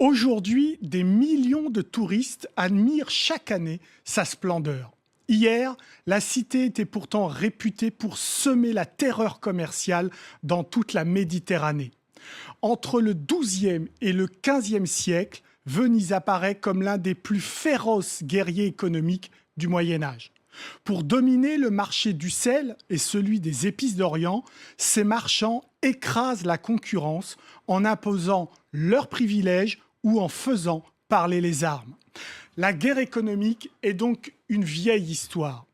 Aujourd'hui, des millions de touristes admirent chaque année sa splendeur. Hier, la cité était pourtant réputée pour semer la terreur commerciale dans toute la Méditerranée. Entre le XIIe et le XVe siècle, Venise apparaît comme l'un des plus féroces guerriers économiques du Moyen-Âge. Pour dominer le marché du sel et celui des épices d'Orient, ces marchands écrasent la concurrence en imposant leurs privilèges ou en faisant parler les armes. La guerre économique est donc une vieille histoire.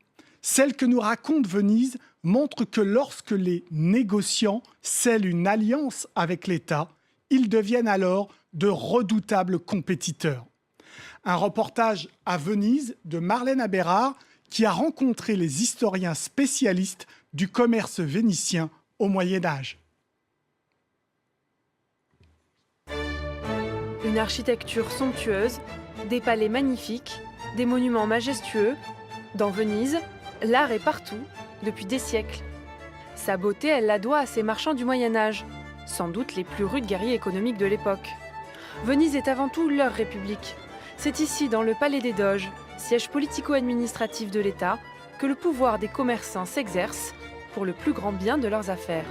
Celle que nous raconte Venise montre que lorsque les négociants scellent une alliance avec l'État, ils deviennent alors de redoutables compétiteurs. Un reportage à Venise de Marlène Abérard qui a rencontré les historiens spécialistes du commerce vénitien au Moyen-Âge. Une architecture somptueuse, des palais magnifiques, des monuments majestueux. Dans Venise, l'art est partout, depuis des siècles. Sa beauté, elle la doit à ces marchands du Moyen-Âge, sans doute les plus rudes guerriers économiques de l'époque. Venise est avant tout leur république. C'est ici, dans le Palais des Doges, siège politico-administratif de l'État, que le pouvoir des commerçants s'exerce pour le plus grand bien de leurs affaires.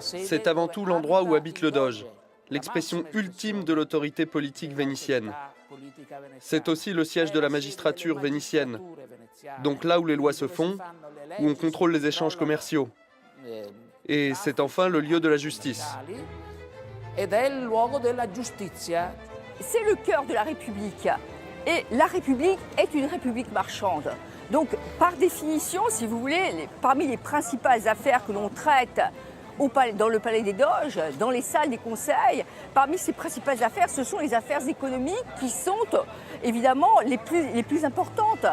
C'est avant tout l'endroit où habite le Doge, l'expression ultime de l'autorité politique vénitienne. C'est aussi le siège de la magistrature vénitienne, donc là où les lois se font, où on contrôle les échanges commerciaux. Et c'est enfin le lieu de la justice. C'est le cœur de la République. Et la République est une république marchande. Donc, par définition, si vous voulez, parmi les principales affaires que l'on traite dans le Palais des Doges, dans les salles des conseils, parmi ces principales affaires, ce sont les affaires économiques qui sont évidemment les plus importantes.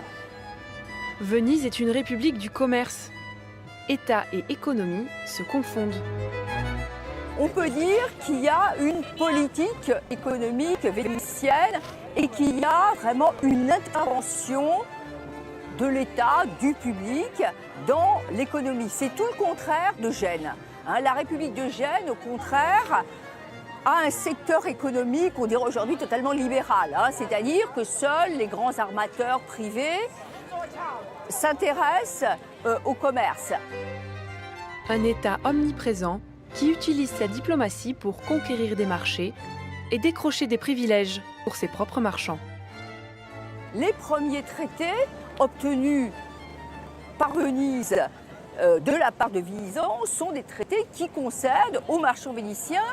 Venise est une république du commerce. État et économie se confondent. On peut dire qu'il y a une politique économique vénitienne et qu'il y a vraiment une intervention de l'État, du public, dans l'économie. C'est tout le contraire de Gênes. La République de Gênes, au contraire, a un secteur économique, on dirait aujourd'hui, totalement libéral. C'est-à-dire que seuls les grands armateurs privés s'intéressent au commerce. Un État omniprésent qui utilise sa diplomatie pour conquérir des marchés et décrocher des privilèges pour ses propres marchands. Les premiers traités obtenus par Venise de la part de Visan sont des traités qui concèdent aux marchands vénitiens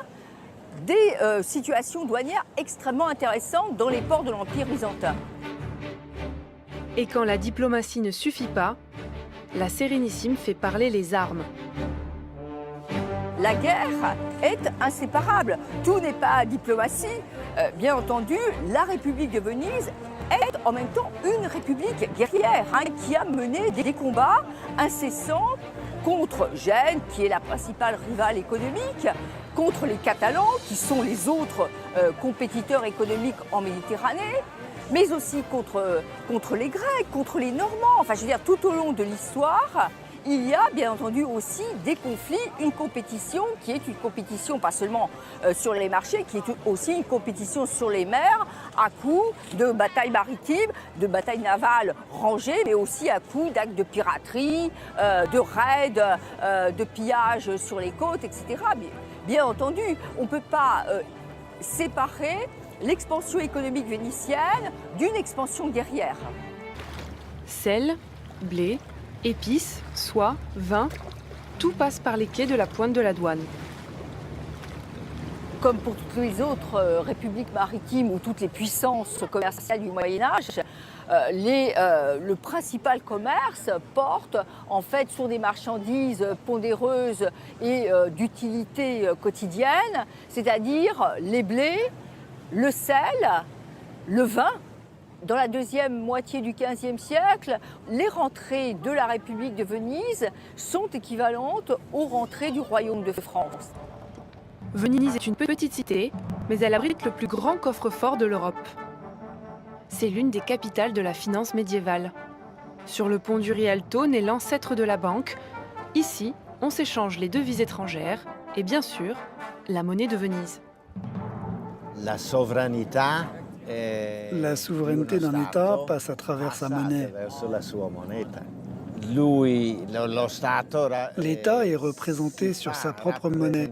des situations douanières extrêmement intéressantes dans les ports de l'Empire byzantin. Et quand la diplomatie ne suffit pas, la Sérénissime fait parler les armes. La guerre est inséparable. Tout n'est pas diplomatie. Bien entendu, la République de Venise est en même temps une république guerrière qui a mené des combats incessants contre Gênes, qui est la principale rivale économique, contre les Catalans, qui sont les autres compétiteurs économiques en Méditerranée, mais aussi contre les Grecs, contre les Normands. Enfin, je veux dire, tout au long de l'histoire, il y a bien entendu aussi des conflits, une compétition qui est une compétition pas seulement sur les marchés, qui est aussi une compétition sur les mers à coups de batailles maritimes, de batailles navales rangées, mais aussi à coups d'actes de piraterie, de raids, de pillages sur les côtes, etc. Bien entendu, on ne peut pas séparer l'expansion économique vénitienne d'une expansion guerrière. Sel, blé, épices, soie, vin, tout passe par les quais de la pointe de la douane. Comme pour toutes les autres républiques maritimes ou toutes les puissances commerciales du Moyen-Âge, le principal commerce porte en fait sur des marchandises pondéreuses et d'utilité quotidienne, c'est-à-dire les blés, le sel, le vin. Dans la deuxième moitié du XVe siècle, les rentrées de la République de Venise sont équivalentes aux rentrées du Royaume de France. Venise est une petite cité, mais elle abrite le plus grand coffre-fort de l'Europe. C'est l'une des capitales de la finance médiévale. Sur le pont du Rialto naît l'ancêtre de la banque. Ici, on s'échange les devises étrangères et bien sûr, la monnaie de Venise. La souveraineté d'un État passe à travers sa monnaie. L'État est représenté sur sa propre monnaie,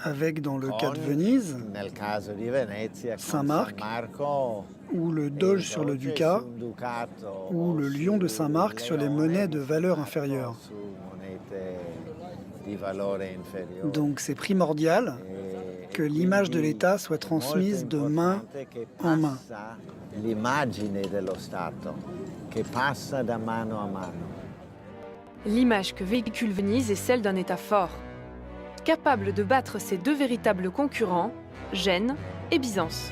avec, dans le cas de Venise, Saint-Marc, ou le doge sur le ducat, ou le lion de Saint-Marc sur les monnaies de valeur inférieure. Donc c'est primordial que l'image de l'État soit transmise de main en main. L'image que véhicule Venise est celle d'un État fort, capable de battre ses deux véritables concurrents, Gênes et Byzance.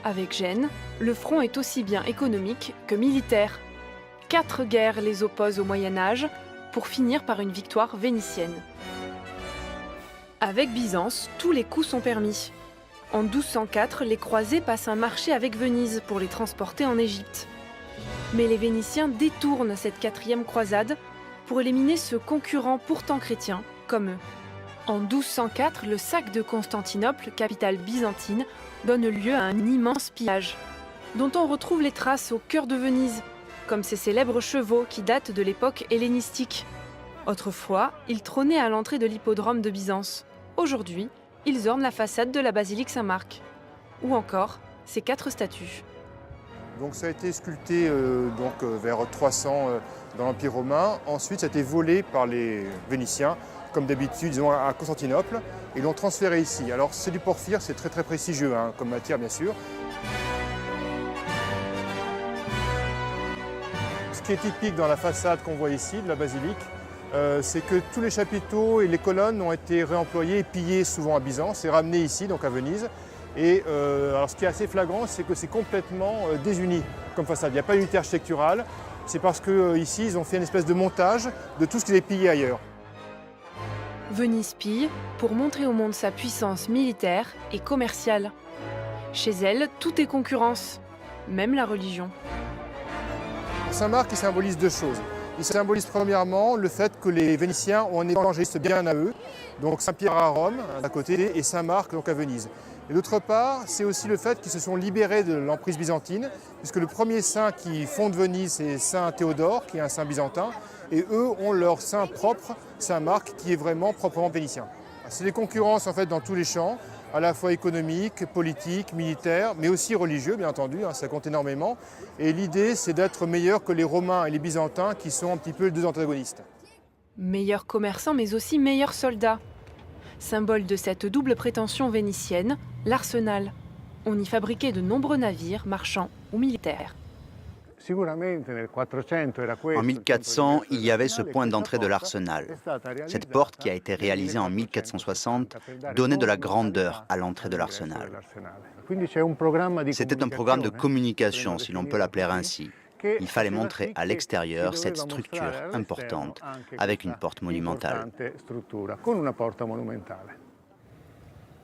Avec Gênes, le front est aussi bien économique que militaire. 4 guerres les opposent au Moyen-Âge pour finir par une victoire vénitienne. Avec Byzance, tous les coups sont permis. En 1204, les croisés passent un marché avec Venise pour les transporter en Égypte. Mais les Vénitiens détournent cette 4e croisade pour éliminer ce concurrent pourtant chrétien, comme eux. En 1204, le sac de Constantinople, capitale byzantine, donne lieu à un immense pillage, dont on retrouve les traces au cœur de Venise, comme ces célèbres chevaux qui datent de l'époque hellénistique. Autrefois, ils trônaient à l'entrée de l'hippodrome de Byzance. Aujourd'hui, ils ornent la façade de la basilique Saint-Marc. Ou encore, ces 4 statues. Donc ça a été sculpté vers 300 dans l'Empire romain. Ensuite, ça a été volé par les Vénitiens, comme d'habitude, ils ont à Constantinople, et l'ont transféré ici. Alors c'est du porphyre, c'est très prestigieux comme matière bien sûr. Ce qui est typique dans la façade qu'on voit ici, de la basilique, c'est que tous les chapiteaux et les colonnes ont été réemployés et pillés souvent à Byzance et ramenés ici, donc à Venise. Et alors ce qui est assez flagrant, c'est que c'est complètement désuni comme façade. Il n'y a pas d'unité architecturale. C'est parce qu'ici, ils ont fait une espèce de montage de tout ce qu'ils avaient pillé ailleurs. Venise pille pour montrer au monde sa puissance militaire et commerciale. Chez elle, tout est concurrence, même la religion. Saint-Marc, il symbolise 2 choses. Il symbolise premièrement le fait que les Vénitiens ont un évangéliste bien à eux, donc Saint-Pierre à Rome, d'un côté, et Saint-Marc, donc à Venise. Et d'autre part, c'est aussi le fait qu'ils se sont libérés de l'emprise byzantine, puisque le premier saint qui fonde Venise, c'est Saint Théodore, qui est un saint byzantin, et eux ont leur saint propre, Saint-Marc, qui est vraiment proprement vénitien. C'est des concurrences en fait dans tous les champs, à la fois économiques, politiques, militaires, mais aussi religieux, bien entendu, ça compte énormément. Et l'idée, c'est d'être meilleur que les Romains et les Byzantins, qui sont un petit peu les 2 antagonistes. Meilleurs commerçants, mais aussi meilleurs soldats. Symbole de cette double prétention vénitienne, l'arsenal. On y fabriquait de nombreux navires, marchands ou militaires. En 1400, il y avait ce point d'entrée de l'arsenal. Cette porte, qui a été réalisée en 1460, donnait de la grandeur à l'entrée de l'arsenal. C'était un programme de communication, si l'on peut l'appeler ainsi. Il fallait montrer à l'extérieur cette structure importante, avec une porte monumentale.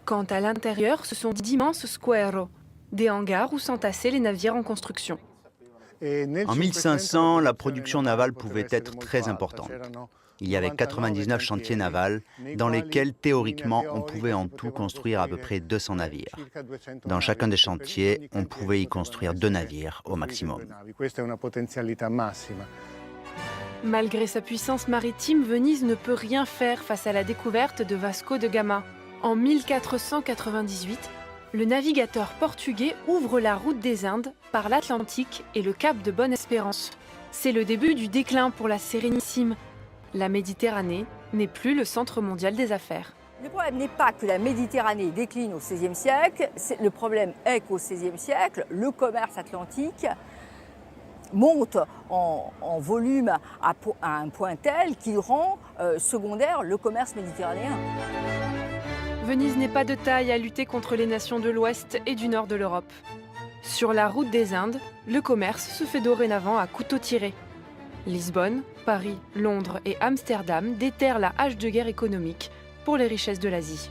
Quant à l'intérieur, ce sont d'immenses squares, des hangars où s'entassaient les navires en construction. En 1500, la production navale pouvait être très importante. Il y avait 99 chantiers navals dans lesquels, théoriquement, on pouvait en tout construire à peu près 200 navires. Dans chacun des chantiers, on pouvait y construire 2 navires au maximum. Malgré sa puissance maritime, Venise ne peut rien faire face à la découverte de Vasco de Gama. En 1498, le navigateur portugais ouvre la route des Indes par l'Atlantique et le cap de Bonne-Espérance. C'est le début du déclin pour la Sérénissime. La Méditerranée n'est plus le centre mondial des affaires. Le problème n'est pas que la Méditerranée décline au XVIe siècle, le problème est qu'au XVIe siècle, le commerce atlantique monte en volume à un point tel qu'il rend secondaire le commerce méditerranéen. Venise n'est pas de taille à lutter contre les nations de l'Ouest et du Nord de l'Europe. Sur la route des Indes, le commerce se fait dorénavant à couteau tiré. Lisbonne, Paris, Londres et Amsterdam déterrent la hache de guerre économique pour les richesses de l'Asie.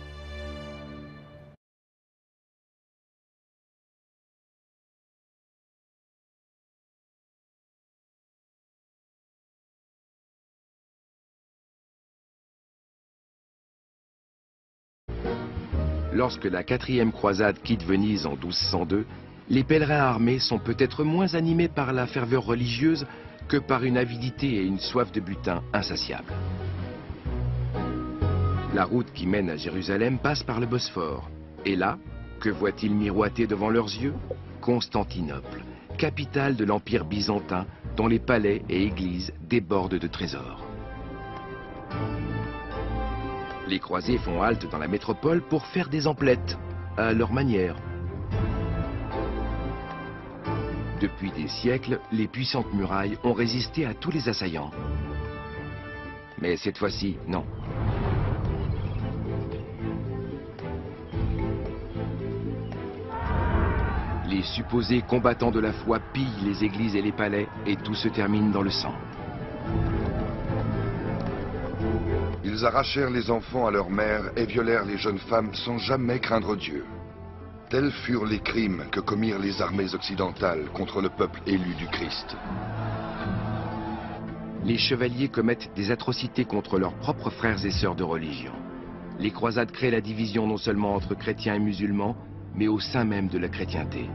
Lorsque la 4e croisade quitte Venise en 1202, les pèlerins armés sont peut-être moins animés par la ferveur religieuse que par une avidité et une soif de butin insatiables. La route qui mène à Jérusalem passe par le Bosphore. Et là, que voient-ils miroiter devant leurs yeux? Constantinople, capitale de l'Empire byzantin, dont les palais et églises débordent de trésors. Les croisés font halte dans la métropole pour faire des emplettes, à leur manière. Depuis des siècles, les puissantes murailles ont résisté à tous les assaillants. Mais cette fois-ci, non. Les supposés combattants de la foi pillent les églises et les palais et tout se termine dans le sang. Ils arrachèrent les enfants à leurs mères et violèrent les jeunes femmes sans jamais craindre Dieu. Tels furent les crimes que commirent les armées occidentales contre le peuple élu du Christ. Les chevaliers commettent des atrocités contre leurs propres frères et sœurs de religion. Les croisades créent la division non seulement entre chrétiens et musulmans, mais au sein même de la chrétienté.